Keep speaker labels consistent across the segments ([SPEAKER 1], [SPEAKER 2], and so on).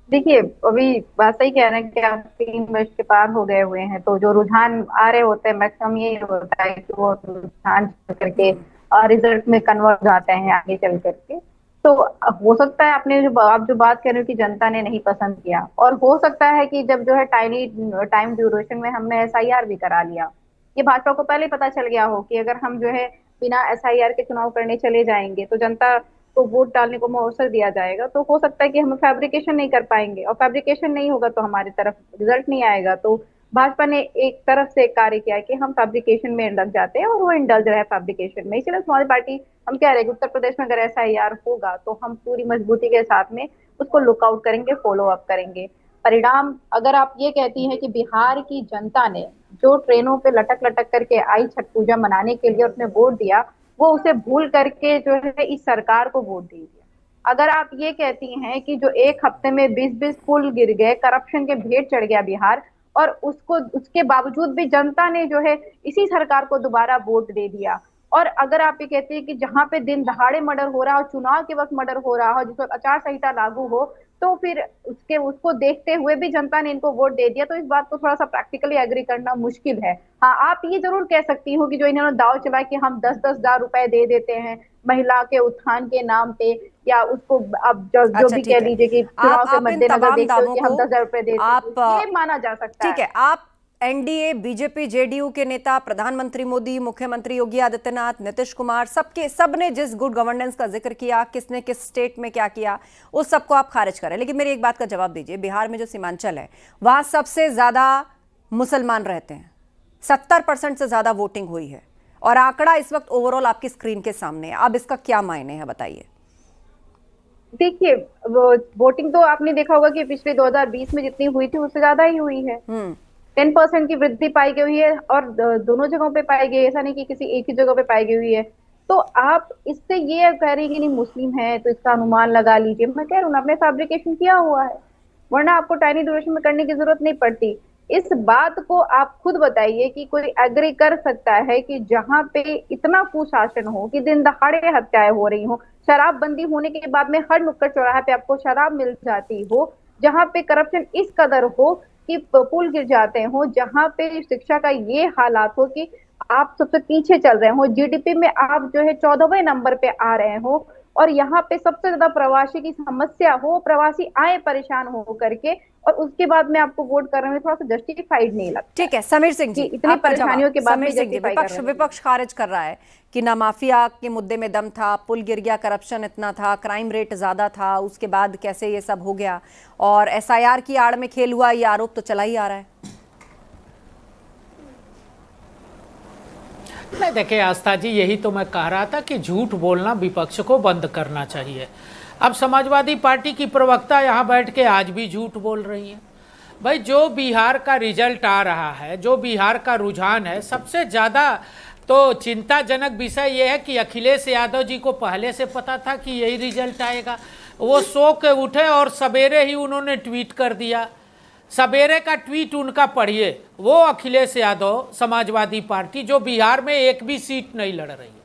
[SPEAKER 1] देखिए, अभी बात सही कह रहे हैं कि आप 3 वर्ष के पार हो गए हुए हैं, तो जो रुझान आ रहे होते हैं मैक्सिमम यही होता है कि वो रुझान चल करके रिजल्ट में कन्वर्ट हो जाते हैं आगे चल करके। तो हो सकता है आपने जो आप जो बात कर रहे हो कि जनता ने नहीं पसंद किया, और हो सकता है कि जब जो है टाइनी टाइम ड्यूरेशन में हमने एसआईआर भी करा लिया, ये भाजपा को पहले ही पता चल गया हो कि अगर हम जो है बिना एसआईआर के चुनाव करने चले जाएंगे तो जनता को वोट डालने को मौका दिया जाएगा, तो हो सकता है कि हम फैब्रिकेशन नहीं कर पाएंगे, और फैब्रिकेशन नहीं होगा तो हमारी तरफ रिजल्ट नहीं आएगा। तो भाजपा ने एक तरफ से कार्य किया कि हम फैब्रिकेशन में लग जाते हैं और वो इंडल्ज रहे फैब्रिकेशन में। इसीलिए हमारी पार्टी हम कह रहे हैं कि उत्तर प्रदेश में अगर ऐसा यार होगा तो हम पूरी मजबूती के साथ में उसको लुकआउट करेंगे, फॉलो अप करेंगे। परिणाम अगर आप ये कहती हैं कि बिहार की जनता ने जो ट्रेनों पे लटक लटक करके आई छठ पूजा मनाने के लिए उसने वोट दिया, वो उसे भूल करके जो है इस सरकार को वोट दे दिया। अगर आप ये कहती हैं कि जो एक हफ्ते में 20-20 पुल गिर गए, करप्शन के भेंट चढ़ गया बिहार, और उसको उसके बावजूद भी जनता ने जो है इसी सरकार को दोबारा वोट दे दिया। और अगर आप ये कहते हैं कि जहां पे दिन दहाड़े मर्डर हो रहा हो, चुनाव के वक्त मर्डर हो रहा हो, जिस वक्त आचार संहिता लागू हो, तो फिर उसके उसको देखते हुए भी जनता ने इनको वोट दे दिया, तो इस बात को थोड़ा सा प्रैक्टिकली एग्री करना मुश्किल है। हाँ, आप ये जरूर कह सकती हो कि जो इन्होंने दाव चला कि हम 10-10 हजार रुपए दे देते हैं महिला के उत्थान के नाम पे, या उसको अब जो
[SPEAKER 2] अच्छा
[SPEAKER 1] भी कह
[SPEAKER 2] ठीक है।
[SPEAKER 1] लीजिए कि चुनाव के
[SPEAKER 2] आप इन
[SPEAKER 1] मद्देनजर
[SPEAKER 2] तमाम
[SPEAKER 1] देखते हो
[SPEAKER 2] दावों
[SPEAKER 1] कि
[SPEAKER 2] को
[SPEAKER 1] हम 10 हजार रुपए देते हैं,
[SPEAKER 2] आप
[SPEAKER 1] तो ये माना जा सकता
[SPEAKER 2] ठीक
[SPEAKER 1] है।
[SPEAKER 2] है, आप एनडीए, बीजेपी, जेडीयू के नेता, प्रधानमंत्री मोदी, मुख्यमंत्री योगी आदित्यनाथ, नीतीश कुमार, सबने जिस गुड गवर्नेंस का जिक्र किया, किसने किस स्टेट में क्या किया, उस सबको आप खारिज करें। लेकिन मेरी एक बात का जवाब दीजिए, बिहार में जो सीमांचल है वहां सबसे ज्यादा मुसलमान रहते हैं, 70% से ज्यादा वोटिंग हुई है, और आंकड़ा इस वक्त ओवरऑल आपकी स्क्रीन के सामने है। अब इसका क्या मायने है बताइए।
[SPEAKER 1] देखिए, वो वोटिंग तो आपने देखा होगा कि पिछले 2020 में जितनी हुई थी उससे ज्यादा ही हुई है।
[SPEAKER 2] हम्म।
[SPEAKER 1] 10% की वृद्धि पाई गई है, और दोनों जगहों पे पाई गई है, ऐसा नहीं कि किसी एक ही जगह पे पाई गई हुई है। तो आप इससे ये कह रही हैं कि नहीं मुस्लिम है तो इसका अनुमान लगा लीजिए, मैं कह रहा हूँ ना, आपने फैब्रिकेशन किया हुआ है, वरना आपको टाइनी ड्यूरेशन में करने की जरूरत नहीं पड़ती। इस बात को आप खुद बताइए कि कोई एग्री कर सकता है कि जहां पे इतना कुशासन हो कि दिन दहाड़े हत्याएं हो रही हो, शराबबंदी होने के बाद में हर नुक्कड़ चौराहे पे आपको शराब मिल जाती हो, जहां पे करप्शन इस कदर हो कि पुल गिर जाते हो, जहां पे शिक्षा का ये हालात हो कि आप सबसे पीछे चल रहे हो, जीडीपी में आप जो है 14वें नंबर पे आ रहे हो, और यहाँ पे सबसे ज्यादा प्रवासी की समस्या हो, प्रवासी आए परेशान हो करके, और उसके बाद में आपको वोट कर रहे हैं, थोड़ा सा जस्टिफाइड नहीं लगता है
[SPEAKER 2] ठीक है, समीर सिंह
[SPEAKER 1] कि
[SPEAKER 2] जी
[SPEAKER 1] इतनी
[SPEAKER 2] आपका जवाब।
[SPEAKER 1] परेशानियों के बाद
[SPEAKER 2] समीर
[SPEAKER 1] भी
[SPEAKER 2] सिंह जी,
[SPEAKER 1] जस्टिफाई कर
[SPEAKER 2] विपक्ष
[SPEAKER 1] रहे हैं।
[SPEAKER 2] विपक्ष खारिज कर रहा है कि ना माफिया के मुद्दे में दम था, पुल गिर गया, करप्शन इतना था, क्राइम रेट ज्यादा था, उसके बाद कैसे ये सब हो गया, और एसआईआर की आड़ में खेल हुआ, ये आरोप तो चला ही आ रहा है।
[SPEAKER 3] नहीं, देखिए आस्था जी, यही तो मैं कह रहा था कि झूठ बोलना विपक्ष को बंद करना चाहिए। अब समाजवादी पार्टी की प्रवक्ता यहाँ बैठ के आज भी झूठ बोल रही हैं। भाई, जो बिहार का रिजल्ट आ रहा है, जो बिहार का रुझान है, सबसे ज़्यादा तो चिंताजनक विषय यह है कि अखिलेश यादव जी को पहले से पता था कि यही रिजल्ट आएगा। वो सो के उठे और सवेरे ही उन्होंने ट्वीट कर दिया। सवेरे का ट्वीट उनका पढ़िए, वो अखिलेश यादव समाजवादी पार्टी जो बिहार में एक भी सीट नहीं लड़ रही है।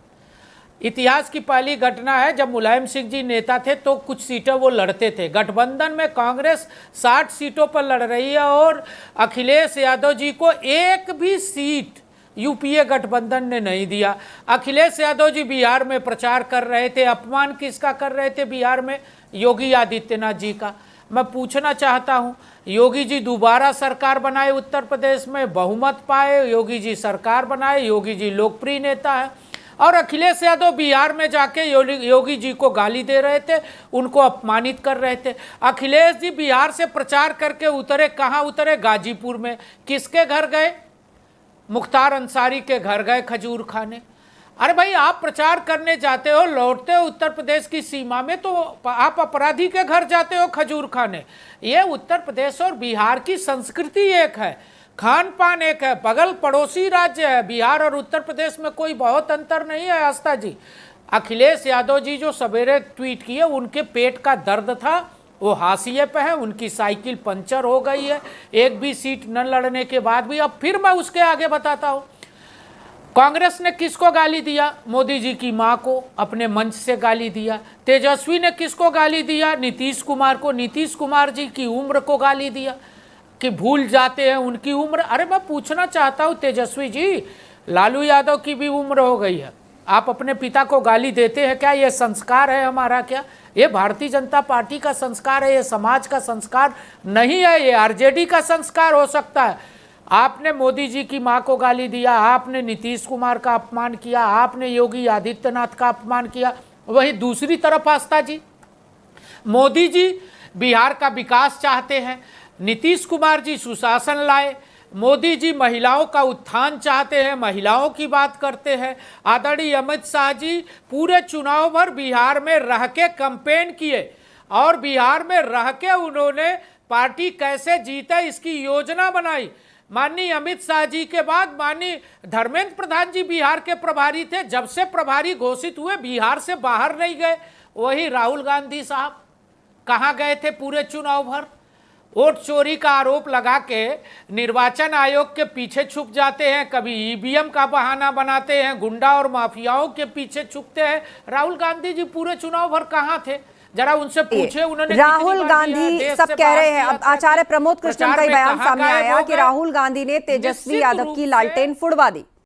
[SPEAKER 3] इतिहास की पहली घटना है, जब मुलायम सिंह जी नेता थे तो कुछ सीटें वो लड़ते थे। गठबंधन में कांग्रेस 60 सीटों पर लड़ रही है और अखिलेश यादव जी को एक भी सीट यूपीए गठबंधन ने नहीं दिया। अखिलेश यादव जी बिहार में प्रचार कर रहे थे, अपमान किसका कर रहे थे बिहार में? योगी आदित्यनाथ जी का। मैं पूछना चाहता हूं, योगी जी दोबारा सरकार बनाए, उत्तर प्रदेश में बहुमत पाए, योगी जी सरकार बनाए, योगी जी लोकप्रिय नेता है, और अखिलेश यादव बिहार में जाके योगी जी को गाली दे रहे थे, उनको अपमानित कर रहे थे। अखिलेश जी बिहार से प्रचार करके उतरे, कहाँ उतरे? गाजीपुर में। किसके घर गए? मुख्तार अंसारी के घर गए खजूर खाने। अरे भाई, आप प्रचार करने जाते हो, लौटते हो उत्तर प्रदेश की सीमा में, तो आप अपराधी के घर जाते हो खजूर खाने। ये उत्तर प्रदेश और बिहार की संस्कृति एक है, खान पान एक है, बगल पड़ोसी राज्य है। बिहार और उत्तर प्रदेश में कोई बहुत अंतर नहीं है आस्था जी। अखिलेश यादव जी जो सवेरे ट्वीट किए, उनके पेट का दर्द था, वो हाशिए पे है, उनकी साइकिल पंचर हो गई है एक भी सीट न लड़ने के बाद भी। अब फिर मैं उसके आगे बताता हूँ, कांग्रेस ने किसको गाली दिया? मोदी जी की मां को अपने मंच से गाली दिया। तेजस्वी ने किसको गाली दिया? नीतीश कुमार को। नीतीश कुमार जी की उम्र को गाली दिया कि भूल जाते हैं उनकी उम्र। अरे मैं पूछना चाहता हूं तेजस्वी जी, लालू यादव की भी उम्र हो गई है, आप अपने पिता को गाली देते हैं क्या? ये संस्कार है हमारा क्या? ये भारतीय जनता पार्टी का संस्कार है, ये समाज का संस्कार नहीं है, ये आरजेडी का संस्कार हो सकता है। आपने मोदी जी की मां को गाली दिया, आपने नीतीश कुमार का अपमान किया, आपने योगी आदित्यनाथ का अपमान किया। वहीं दूसरी तरफ आस्था जी, मोदी जी बिहार का विकास चाहते हैं, नीतीश कुमार जी सुशासन लाए, मोदी जी महिलाओं का उत्थान चाहते हैं, महिलाओं की बात करते हैं। आदरणीय अमित शाह जी पूरे चुनाव भर बिहार में रह के कैंपेन किए और बिहार में रह के उन्होंने पार्टी कैसे जीते इसकी योजना बनाई। माननीय अमित शाह जी के बाद माननीय धर्मेंद्र प्रधान जी बिहार के प्रभारी थे, जब से प्रभारी घोषित हुए बिहार से बाहर नहीं गए। वही राहुल गांधी साहब कहाँ गए थे पूरे चुनाव भर? वोट चोरी का आरोप लगा के निर्वाचन आयोग के पीछे छुप जाते हैं, कभी ईवीएम का बहाना बनाते हैं, गुंडा और माफियाओं के पीछे छुपते हैं। राहुल गांधी जी पूरे चुनाव भर कहाँ थे? जरा उनसे पूछे उन्होंने।
[SPEAKER 2] राहुल गांधी सब कह रहे हैं, अब आचार्य प्रमोद कृष्णन का बयान सामने आया कि राहुल गांधी ने तेजस्वी यादव की लालटेन फुड़वा दी।